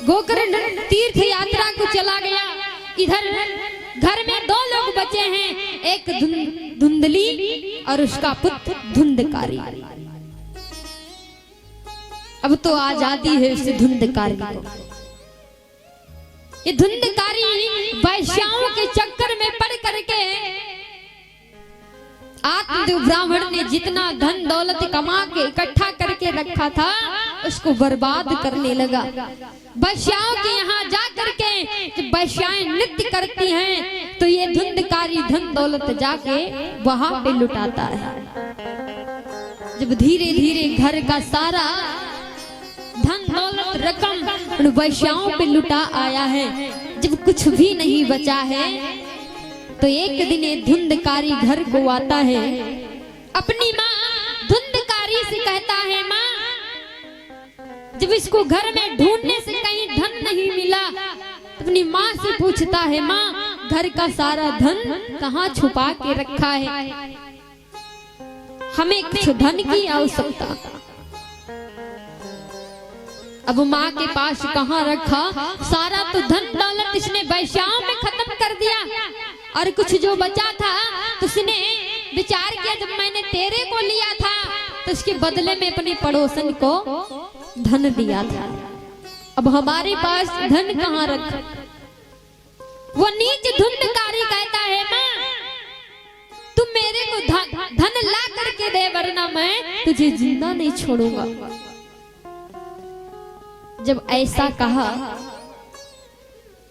गोकर्ण तीर्थ यात्रा को चला गया। इधर घर में दो लोग बचे हैं, एक धुंधली और उसका पुत्र धुंधकारी। अब तो आजादी है उस धुंधकारी को। ये धुंधकारी वैश्याओं के चक्कर में पड़ करके आत्मदेव ब्राह्मण ने जितना धन दौलत कमा के इकट्ठा करके रखा था उसको बर्बाद करने लगा। वैश्याओं के यहाँ जा करके जब वैश्याएं नृत्य करती हैं तो ये धुंधकारी धन दौलत जाके वहां पे लुटाता है। जब धीरे धीरे घर का सारा धन दौलत रकम उन वैश्याओं पे लुटा आया है, जब कुछ भी नहीं बचा है तो एक दिन ये धुंधकारी घर को आता है। अपनी माँ धुंधकारी से कहता है, माँ जब इसको घर में ढूंढने से कहीं धन नहीं मिला, अपनी माँ से पूछता है, माँ घर का सारा धन कहाँ छुपा के रखा है, हमें कुछ धन की आवश्यकता। अब माँ के पास कहाँ रखा, सारा तो धन दौलत इसने वैश्याओं में खत्म कर दिया और कुछ जो बचा था तो उसने विचार किया जब मैंने तेरे को लिया था तो उसके बदले में अपने पड़ोसन को धन दिया था, अब हमारे पास धन कहाँ रखा। वो नीच धुंधकारी कहता है, माँ तुम मेरे को धन ला करके दे वरना मैं तुझे जिंदा नहीं छोड़ूंगा। जब ऐसा कहा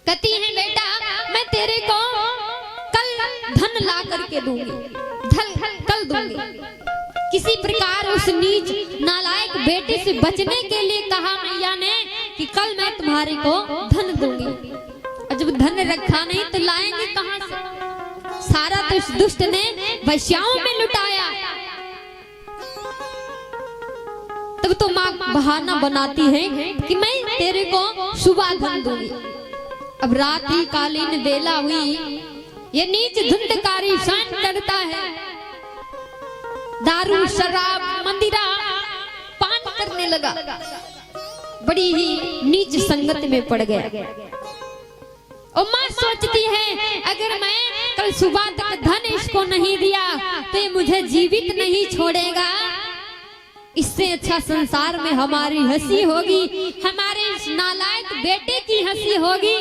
कहती है, बेटा मैं तेरे को कल धन ला करके दूंगी, कल दूंगी। किसी प्रकार उस नीच नालायक बेटे से बचने के लिए कहा मैया ने कि कल मैं तुम्हारे को धन दूंगी। और जब धन रखा नहीं तो लाएंगे कहां से, सारा तो इस दुष्ट ने वैश्याओं में लुटाया। तब तो माँ बहाना बनाती है कि मैं तेरे को सुबह धन दूंगी। अब रात्रि कालीन बेला हुई, ये नीच धुंधकारी शान करता है, दारू शराब मंदिरा पान करने लगा, बड़ी ही नीच संगत में पड़ गया। और माँ सोचती है अगर मैं कल सुबह तक धन इसको नहीं दिया तो ये मुझे जीवित नहीं छोड़ेगा, इससे अच्छा संसार में हमारी हंसी होगी, हमारे इस नालायक बेटे की हंसी होगी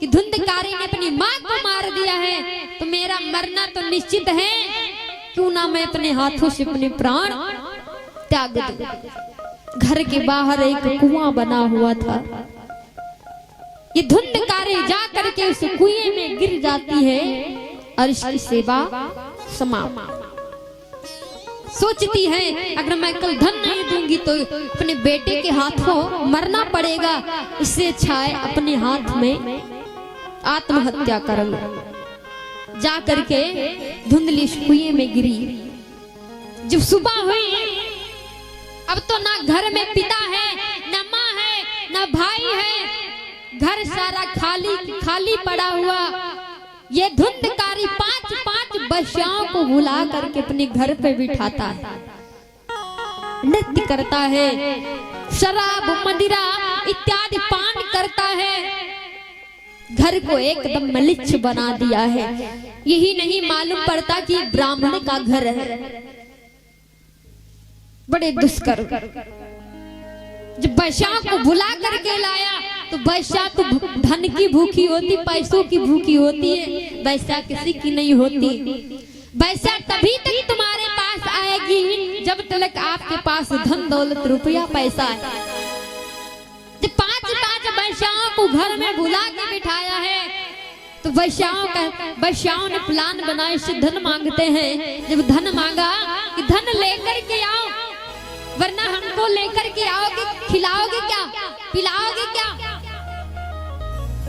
कि धुंधकारी ने अपनी माँ को मार दिया है तो मेरा मरना तो निश्चित है, क्यों ना मैं अपने हाथों से अपने प्राण त्याग दूं। घर के बाहर एक कुआं बना हुआ था, ये धुंधकारी जा करके उस कुएं में गिर जाती है और इसकी सेवा समाप्त। सोचती है अगर मैं कल धन नहीं दूंगी तो अपने बेटे के हाथों मरना पड़ेगा, इससे अच्छा है अपने हाथ में आत्महत्या कर लो। जा करके धुंधली कुएं में गिरी। जब सुबह हुई, अब तो ना घर में पिता है, ना माँ है, ना भाई है, घर सारा खाली खाली पड़ा हुआ। ये धुंधकारी पांच वैश्याओं को बुला करके अपने घर पे बिठाता है, नृत्य करता है, शराब मदिरा इत्यादि पान करता है, घर को एकदम मलिच्छ बना दिया है। यही नहीं मालूम पड़ता कि ब्राह्मण का घर है। बड़े दुष्कर। जब वैश्याओं को बुला करके लाया तो वैश्या तो धन की भूखी होती, पैसों की भूखी होती है, वैश्या किसी की नहीं होती। वैश्या तभी तक तुम्हारे पास आएगी जब तक आपके पास धन दौलत रुपया पैसा है। जब पांच वैश्याओं को घर में बुला के बिठाया है तो वैश्याओं ने प्लान बनाया, इससे धन मांगते हैं। जब धन मांगा कि धन लेकर के आओ वरना हमको लेकर के आओगे, खिलाओगे क्या, पिलाओगे क्या,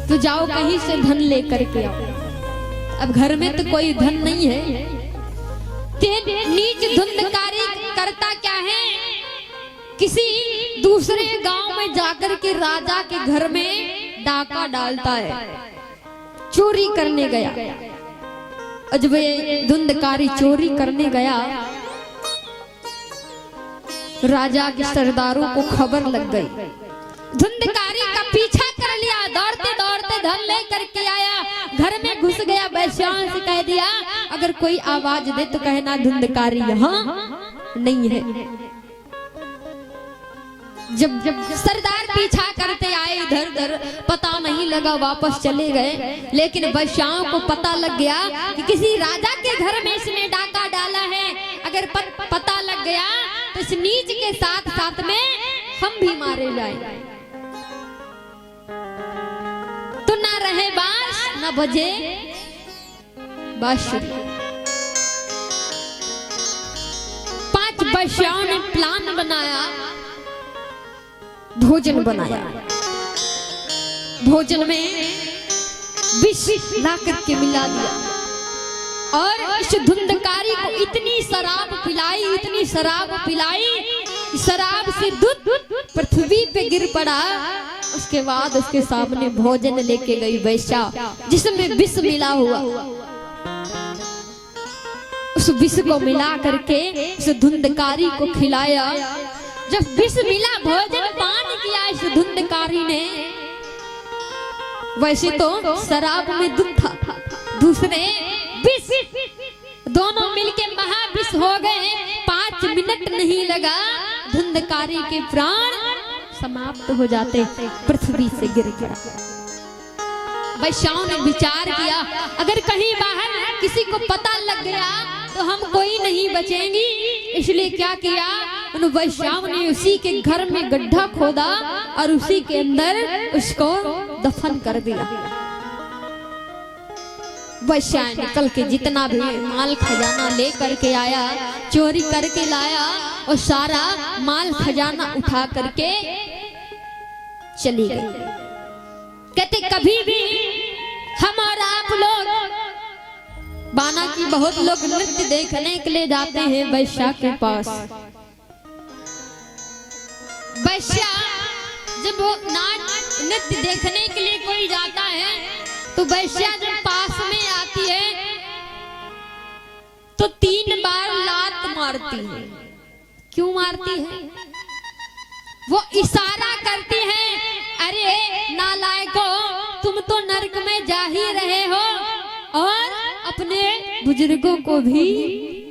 तो जाओ कहीं से धन लेकर के आओ। अब घर में तो कोई धन नहीं है। नीच धुंधकारी करता क्या है, किसी दूसरे गांव में जाकर के राजा के घर में डाका डालता है, चोरी करने गया। जब ये धुंधकारी चोरी करने गया, राजा के सरदारों को खबर लग गई। धुंधकारी का पीछा कर लिया, दौड़ते दौड़ते धन ले करके आया, घर में घुस गया, वैश्याओं से कह दिया अगर कोई आवाज दे तो कहना धुंधकारी यहाँ नहीं है। जब सरदार पीछा करते आए इधर उधर, पता नहीं लगा, वापस चले गए। लेकिन वैश्याओं को पता लग गया कि किसी राजा के घर में इसने डाका डाला है। अगर पता लग गया तो इस नीच के साथ साथ में हम भी मारे जाएंगे। तो ना रहे बांस न बजे बांसुरी। 5 वैश्याओं ने प्लान बनाया, भोजन बनाया। भोजन में विष ला करके मिला दिया और इस धुंधकारी को इतनी शराब पिलाई, इतनी शराब पिलाई, शराब से दूध पृथ्वी पे गिर पड़ा। उसके बाद उसके सामने भोजन लेके गई वैश्या जिसमें विष मिला हुआ। उस विष को मिला करके उस धुंधकारी को खिलाया। जब विष मिला, भोजन पान किया इस धुंधकारी ने। वैसे तो शराब में दूध था, दूसरे विष, दोनों मिलके महाविष हो गए। 5 मिनट नहीं लगा, धुंधकारी के प्राण समाप्त हो जाते, पृथ्वी से गिर गया। वैश्याओं ने विचार किया अगर कहीं बाहर किसी को पता लग गया तो हम कोई नहीं बचेंगी। इसलिए क्या किया, उन वैश्याओं ने उसी के घर में गड्ढा खोदा और उसी के अंदर उसको दफन कर दिया। वैश्या निकल के जितना भी माल खजाना ले करके आया, चोरी करके लाया और सारा माल खजाना उठा करके चली गई। कहते कभी भी हम और आप लोग बाना की बहुत लोग नृत्य देखने के लिए जाते हैं वैश्या के पास। वैश्या जब वो नाच नृत्य देखने के लिए कोई जाता है तो वैश्या जब पास में आती है तो 3 बार लात मारती है। क्यों मारती है? वो इशारा करती है, अरे नालायको तुम तो नरक में जा ही रहे हो और अपने बुजुर्गों को भी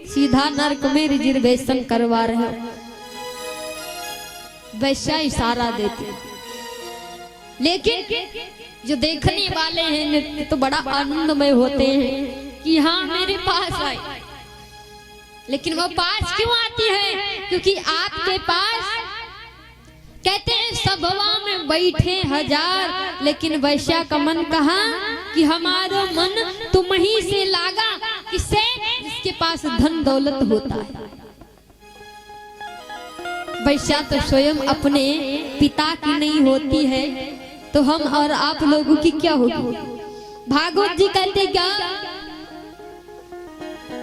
सीधा नरक में रिजर्वेशन करवा रहे हो। वैश्या इशारा देती। लेकिन जो देखने वाले हैं नृत्य तो बड़ा आनंदमय होते हैं कि हाँ मेरे पास आए। लेकिन वो पास क्यों आती है? क्योंकि आपके पास कहते हैं सभवा में बैठे 1000, लेकिन वैश्या का मन कहा कि हमारा मन तुम ही से लागा। किससे? जिसके पास धन दौलत होता है। वैश्या तो स्वयं अपने पिता की नहीं होती है तो हम और आप लोगों की क्या होगी? भागवत जी कहते क्या,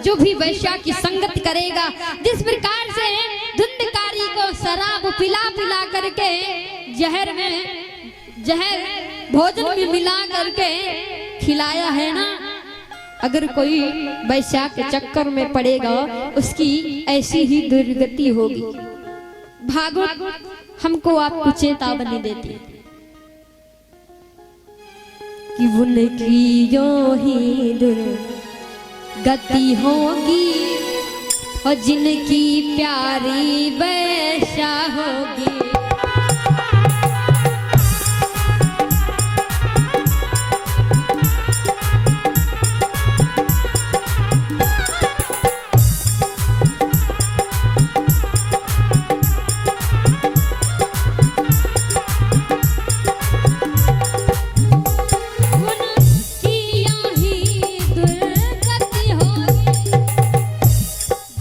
जो भी वैश्या की संगत करेगा, जिस प्रकार से धुंधकारी को शराब पिला पिला करके जहर भोजन में मिला करके खिलाया है ना, अगर कोई वैश्या के चक्कर में पड़ेगा उसकी ऐसी ही दुर्गति होगी। भागवत हमको आपको चेतावनी देती है कि उनकी जो ही दुर्गति होगी और जिनकी प्यारी वैश्या होगी।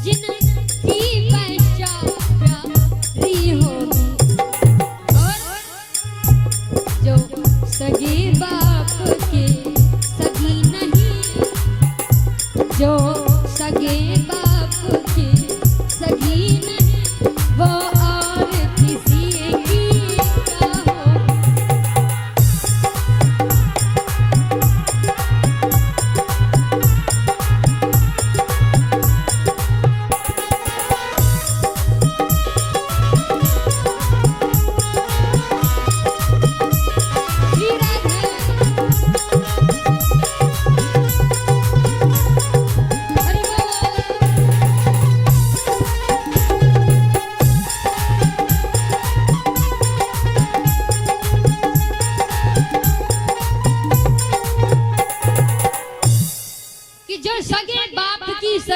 जिनकी वैश्या प्यारी होगी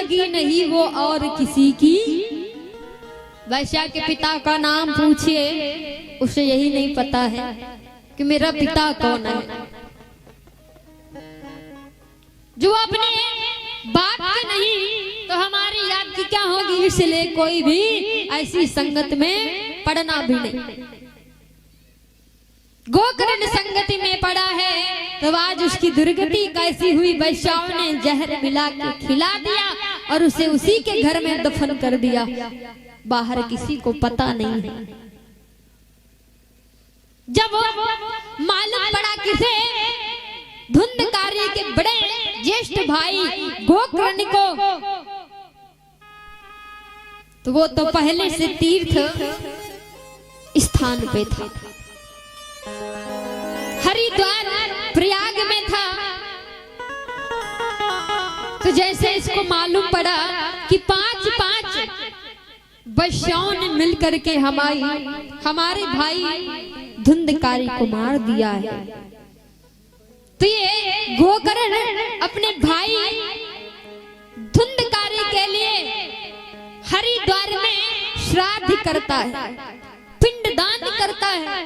सगी नहीं वो और किसी की। वैश्या के पिता का नाम पूछिए, उसे यही नहीं पता है कि मेरा पिता कौन है। जो अपने बाप के नहीं तो हमारी याद की क्या होगी, इसलिए कोई भी ऐसी संगत में पढ़ना भी नहीं। गोकर्ण संगति में पड़ा है तो आज उसकी दुर्गति कैसी हुई। वैश्याओं ने जहर मिला के खिला दिया और उसे उसी के घर में दफन कर दिया, बाहर किसी को पता नहीं है। जब मालूम पड़ा किसे, धुंधकारी के बड़े ज्येष्ठ भाई गोकर्ण को, तो वो तो पहले से तीर्थ स्थान पे था, हरिद्वार प्रयाग में था। तो जैसे इसको मालूम पड़ा कि 5-5 वैश्याओं ने मिलकर के हमारे भाई धुंधकारी को मार दिया है, तो ये गोकर्ण अपने भाई धुंधकारी के लिए हरिद्वार में श्राद्ध करता है, पिंडदान करता है।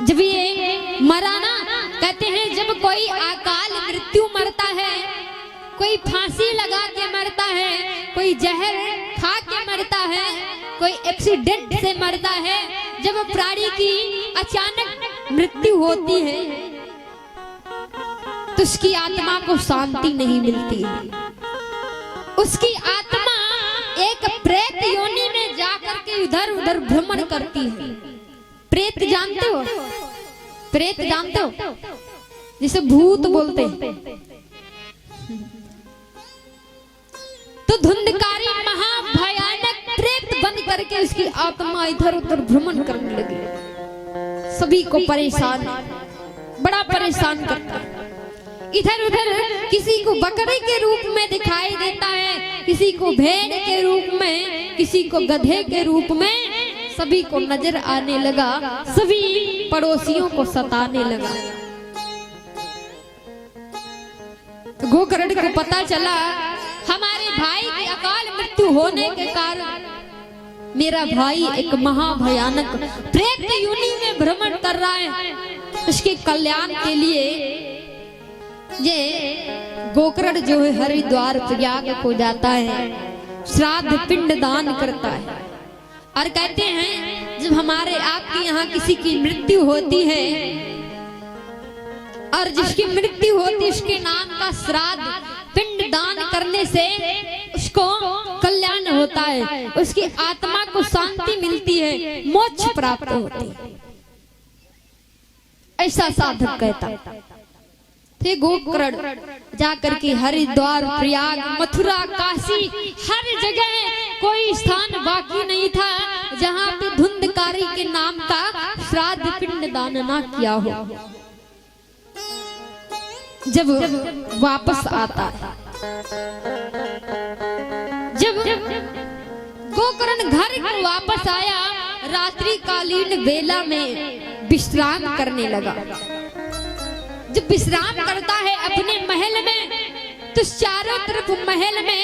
जब ये मराना कहते हैं, जब कोई अकाल मृत्यु मरता है, कोई फांसी लगा के मरता है, कोई जहर खा के मरता है, कोई एक्सीडेंट से मरता है, जब प्राणी की अचानक मृत्यु होती है तो उसकी आत्मा को शांति नहीं मिलती है। उसकी आत्मा एक प्रेत योनि में जाकर के इधर उधर भ्रमण करती है। प्रेत जानते हो? प्रेत जानते हो? जिसे भूत बोलते हैं। तो धुंधकारी महाभयानक प्रेत बन करके उसकी आत्मा इधर उधर भ्रमण करने लगी। सभी को परेशान, बड़ा परेशान करता है। इधर उधर किसी को बकरे के रूप में दिखाई देता है, किसी को भेड़ के रूप में, किसी को गधे के रूप में, सभी को नजर आने लगा। सभी पड़ोसियों को सताने लगा। तो गोकर्ण को पता चला हमारे भाई की अकाल मृत्यु होने के कारण मेरा भाई एक महाभयानक प्रेत योनि में भ्रमण कर रहा है। उसके कल्याण के लिए ये गोकर्ण जो है हरिद्वार प्रयाग को जाता है, श्राद्ध पिंड दान करता है। और कहते हैं जब हमारे आपके यहाँ किसी की मृत्यु होती है और जिसकी मृत्यु होती है उसके नाम का श्राद्ध पिंड दान करने से उसको कल्याण होता है, उसकी आत्मा को शांति मिलती है, मोक्ष प्राप्त होती है, ऐसा साधक कहता है। थे गोकर्ण जाकर के हरिद्वार प्रयाग मथुरा काशी हर जगह कोई स्थान बाकी नहीं था जहाँ पे धुंधकारी के नाम का श्राद्ध पिंड दान ना किया हो। जब वापस आता है, जब गोकर्ण घर को वापस आया, रात्रि कालीन बेला में विश्राम करने लगा। जब विश्राम करता है अपने महल में तो चारों तरफ महल में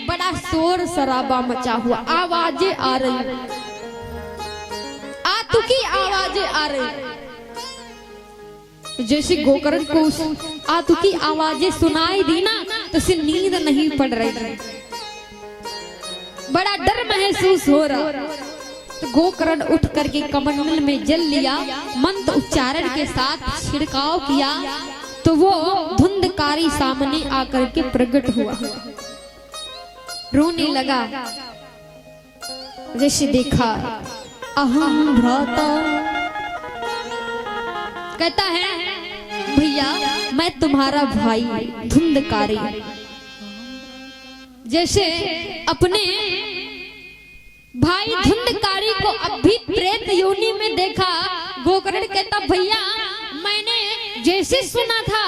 बड़ा शोर शराबा मचा हुआ, आवाजें आ रही, आतुकी आवाजें आ रही। जैसे गोकर्ण को उस आतुकी आवाजें सुनाई दी ना तो उसे नींद नहीं पड़ रही थी, बड़ा डर महसूस हो रहा। तो गोकर्ण उठ करके कमंडल में जल लिया, मंत्र उच्चारण के साथ छिड़काव किया तो वो धुंधकारी सामने आकर के प्रकट हुआ, रोने लगा। जैसे देखा अहम भ्राता, कहता है भैया मैं तुम्हारा भाई धुंधकारी। जैसे अपने भाई धुंधकारी को अब भी प्रेत योनि में देखा, गोकर्ण कहता भैया मैंने जैसे सुना था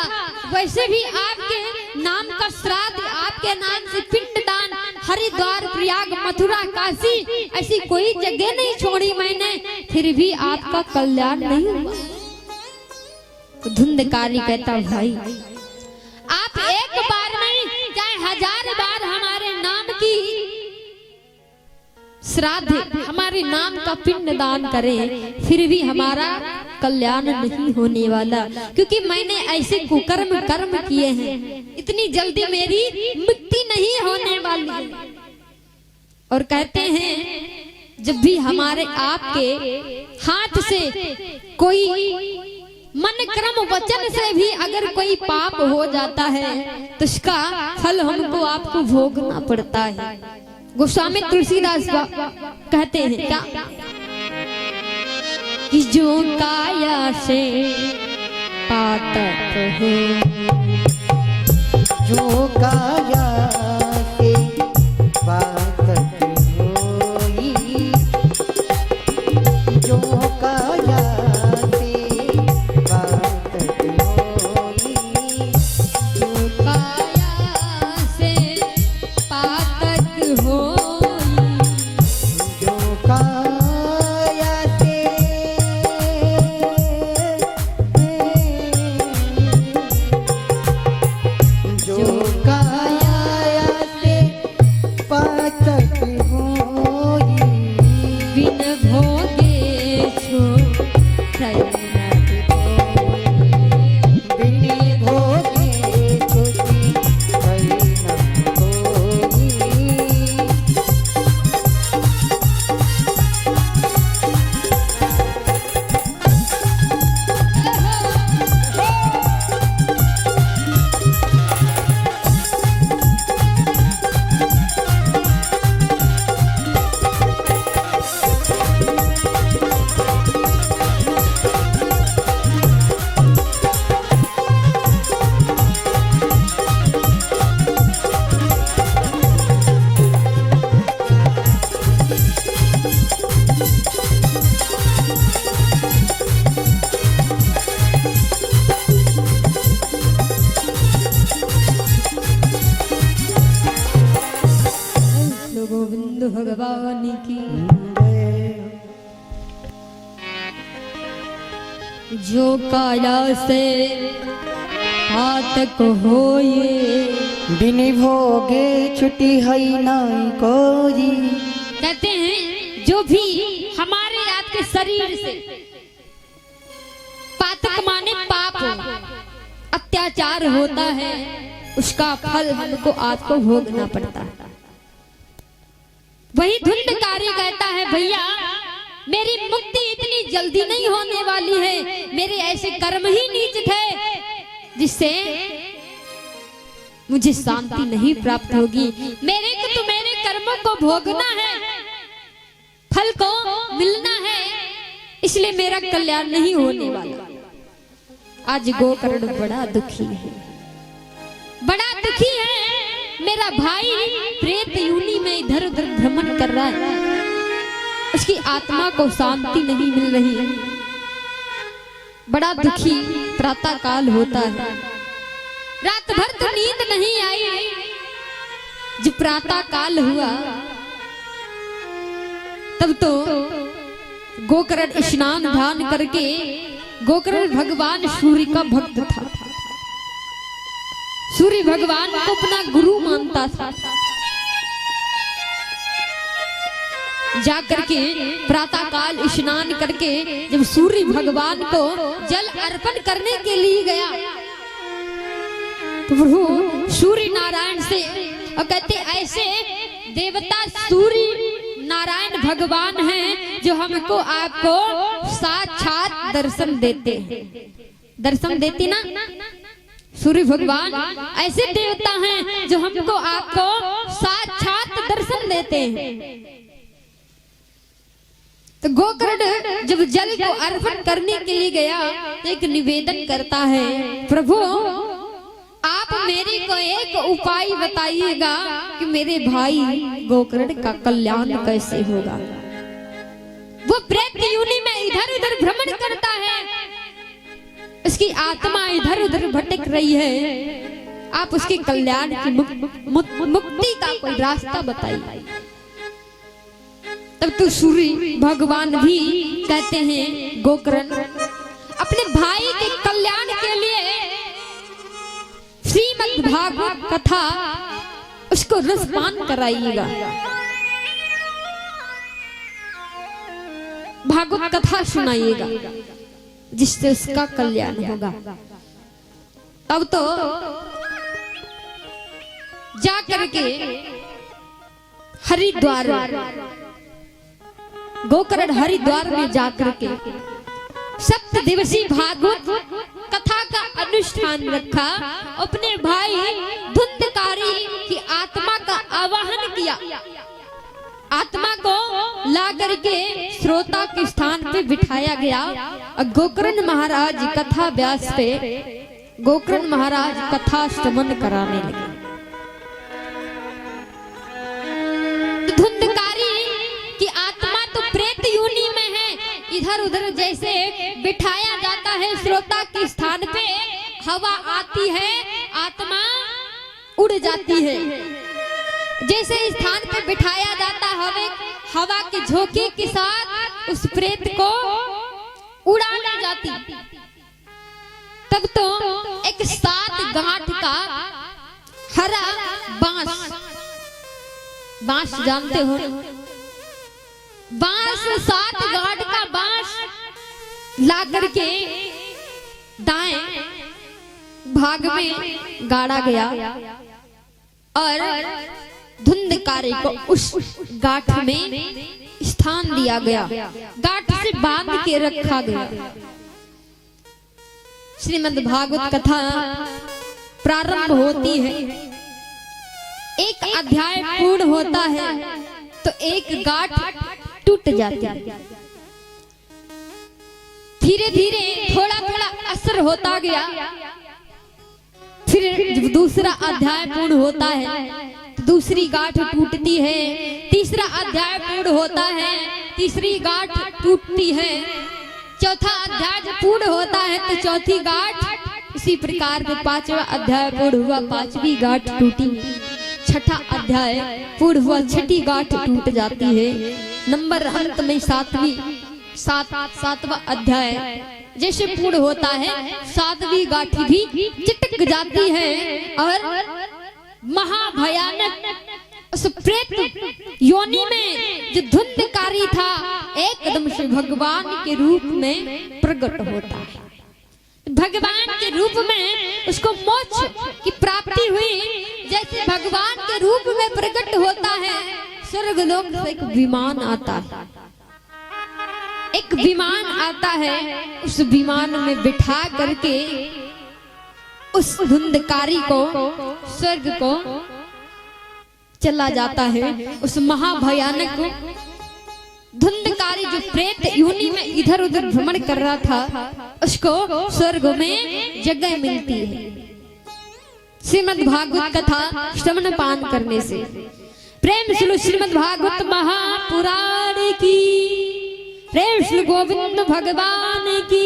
वैसे भी आपके नाम का श्राद्ध, आपके नाम से पिंडदान हरिद्वार प्रयाग मथुरा काशी ऐसी कोई जगह नहीं छोड़ी मैंने, फिर भी आपका कल्याण नहीं हुआ। धुंधकारी कहता भाई श्राद्ध हमारे नाम का पिंड दान करें, फिर भी हमारा कल्याण नहीं होने वाला, क्योंकि मैंने ऐसे कुकर्म कर्म किए हैं, इतनी जल्दी मेरी मुक्ति नहीं होने वाली। और कहते हैं जब भी हमारे आपके हाथ से कोई मन क्रम वचन से भी अगर कोई पाप हो जाता है तो उसका फल हमको आपको भोगना पड़ता है। गोस्वामी तुलसीदास कहते हैं क्या कि जो काया से पातक हो, जो काया से पातक होई, जो काया से पातक होई, जो काया से पातक हो, जो काया से जो काया से पातक होई, बिन भोगे छो बिन भोगे छुटी कई न होई। गोविंद भगवान की। जो काया से पातक होए, बिन भोगे छुटी हई नाई कोई। कहते हैं जो भी हमारे आपके शरीर से पातक माने पाप अत्याचार होता है, उसका फल हमको आपको भोगना पड़ता है। वही धुंधकारी कहता है भैया मेरी मुक्ति इतनी जल्दी नहीं होने वाली है, मेरे ऐसे कर्म ही नीच थे जिससे मुझे शांति नहीं प्राप्त होगी। मेरे को तो मेरे कर्मों को भोगना है, फल को मिलना है, इसलिए मेरा कल्याण नहीं होने वाला। आज गोकर्ण बड़ा दुखी है, बड़ा दुखी है। मेरा भाई प्रेत योनि में इधर उधर भ्रमण कर रहा है, उसकी आत्मा को शांति नहीं मिल रही है, बड़ा दुखी। प्रातः काल होता है, रात भर तो नींद नहीं आई। जब प्रातः काल हुआ तब तो गोकर्ण स्नान ध्यान करके, गोकर्ण भगवान सूर्य का भक्त था, सूर्य भगवान को अपना गुरु मानता था। जाकर के प्रातः काल स्नान करके जब सूर्य भगवान को जल अर्पण करने के लिए गया तो प्रभु सूर्य नारायण से और कहते ऐसे देवता सूर्य नारायण भगवान हैं जो हमको आपको साक्षात दर्शन देते हैं। दर्शन देते ना सूर्य भगवान, ऐसे देवता हैं जो हमको आपको साक्षात दर्शन देते हैं। तो गोकर्ण जब जल को अर्पण करने के लिए गया तो एक निवेदन करता है, प्रभु आप मेरे को एक उपाय बताइएगा कि मेरे भाई गोकर्ण का कल्याण कैसे होगा। वो प्रेत योनि में इधर उधर भ्रमण करता है, उसकी आत्मा इधर उधर भटक रही है, आप उसके कल्याण की मुक्ति का कोई रास्ता बताइए। तब तो सूर्य भगवान भी कहते हैं गोकर्ण अपने भाई के कल्याण के लिए श्रीमद् भागवत कथा उसको रसपान कराइएगा। भागवत कथा सुनाइएगा जिससे उसका कल्याण होगा। अब तो जा करके हरिद्वार, गोकर्ण हरिद्वार में जाकर के 7 दिवसीय भागवत कथा का अनुष्ठान रखा। अपने भाई धुंधकारी की आत्मा का आवाहन किया। आत्मा को ला करके श्रोता के स्थान पे बिठाया गया और गोकर्ण महाराज कथा व्यास पे गोकर्ण महाराज कथा श्रवण कराने लगे। धुंधकारी की आत्मा तो प्रेत योनि में है, इधर उधर जैसे बिठाया जाता है श्रोता के स्थान पे, हवा आती है आत्मा उड़ जाती है। जैसे स्थान पे बिठाया जाता हवा के झोंके के साथ उस प्रेत को उड़ाना जाती। तब तो एक 7 गांठ का हरा बांस जानते हो, बांस 7 गांठ का बांस ला करके दाएं भाग में गाड़ा गया और धुंधकारी को उस गांठ में स्थान दिया गया, गांठ से बांध के रखा गया। श्रीमद् भागवत कथा प्रारंभ होती है, एक अध्याय पूर्ण होता है तो एक गांठ टूट जाती है। धीरे धीरे थोड़ा थोड़ा असर होता गया, फिर जब दूसरा अध्याय पूर्ण होता है दूसरी गांठ टूटती है, तीसरा अध्याय पूर्ण होता है तीसरी गांठ टूटती है, चौथा अध्याय जब पूर्ण होता है तो चौथी गांठ, इसी प्रकार से 5वां अध्याय पूर्ण हुआ 5वीं गांठ टूटी, छठा अध्याय पूर्ण हुआ 6ठी गांठ टूट जाती है। नंबर अंत में 7वां अध्याय जैसे पूर्ण होता है 7वीं गांठ भी चिटक जाती है और महाभयानक उस प्रेत योनि में जो धुंधकारी था एकदम से भगवान के रूप में प्रकट होता है। भगवान के रूप में उसको मोक्ष की प्राप्ति हुई। जैसे भगवान के रूप में प्रकट होता है, स्वर्गलोक से एक विमान आता है, एक विमान आता है, उस विमान में बिठा करके उस धुंधकारी को स्वर्ग को चला जाता है। उस महाभयानक धुंधकारी जो प्रेत योनि में इधर उधर भ्रमण कर रहा था उसको स्वर्ग में जगह मिलती है श्रीमद् भागवत कथा श्रवण पान करने से। प्रेम श्री श्रीमद् भागवत महापुराण की, प्रेम श्री गोविंद भगवान की।